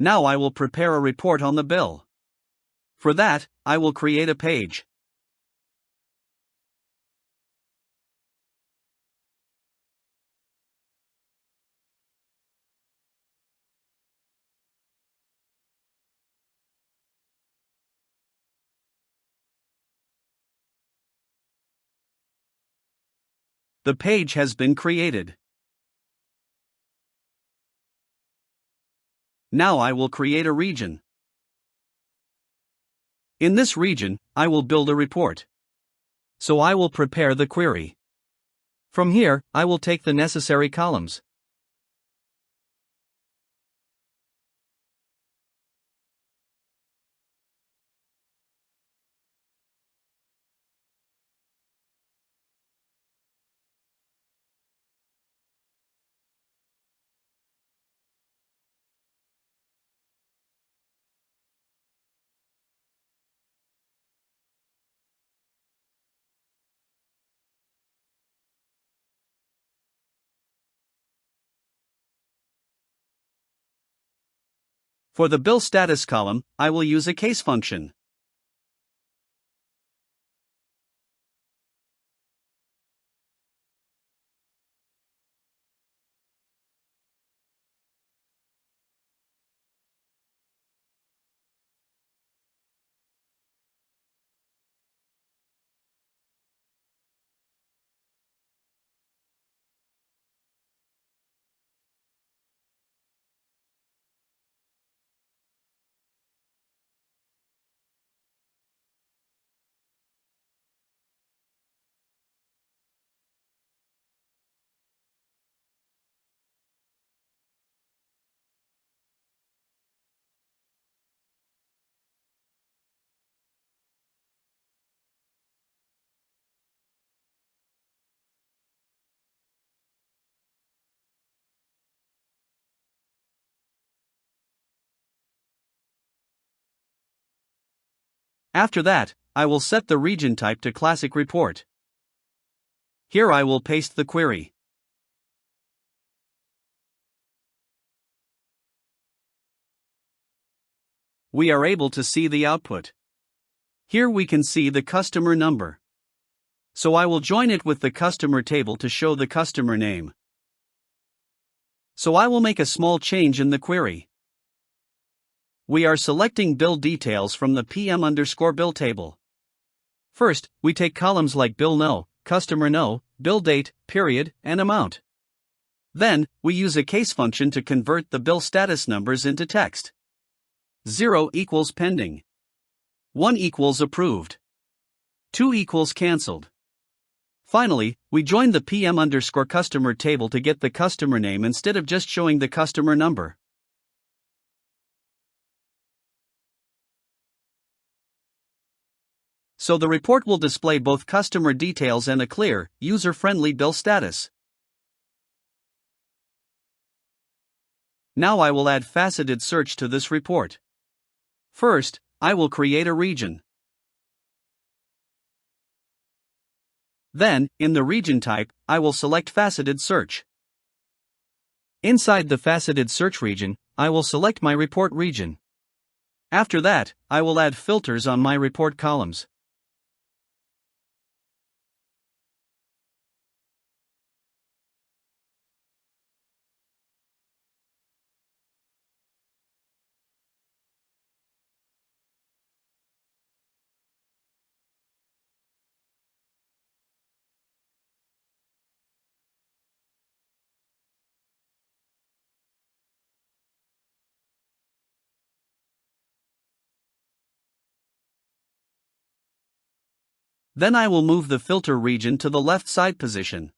Now I will prepare a report on the bill. For that, I will create a page. The page has been created. Now I will create a region. In this region, I will build a report. So I will prepare the query. From here, I will take the necessary columns. For the bill status column, I will use a case function. After that, I will set the region type to Classic Report. Here I will paste the query. We are able to see the output. Here we can see the customer number. So I will join it with the customer table to show the customer name. So I will make a small change in the query. We are selecting bill details from the PM_bill table. First, we take columns like bill no, customer no, bill date, period, and amount. Then, we use a case function to convert the bill status numbers into text. 0 equals pending. 1 equals approved. 2 equals cancelled. Finally, we join the PM_customer table to get the customer name instead of just showing the customer number. So the report will display both customer details and a clear, user-friendly bill status. Now I will add faceted search to this report. First, I will create a region. Then, in the region type, I will select faceted search. Inside the faceted search region, I will select my report region. After that, I will add filters on my report columns. Then I will move the filter region to the left side position.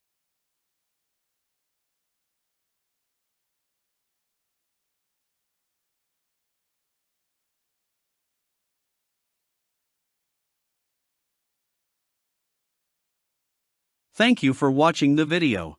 Thank you for watching the video.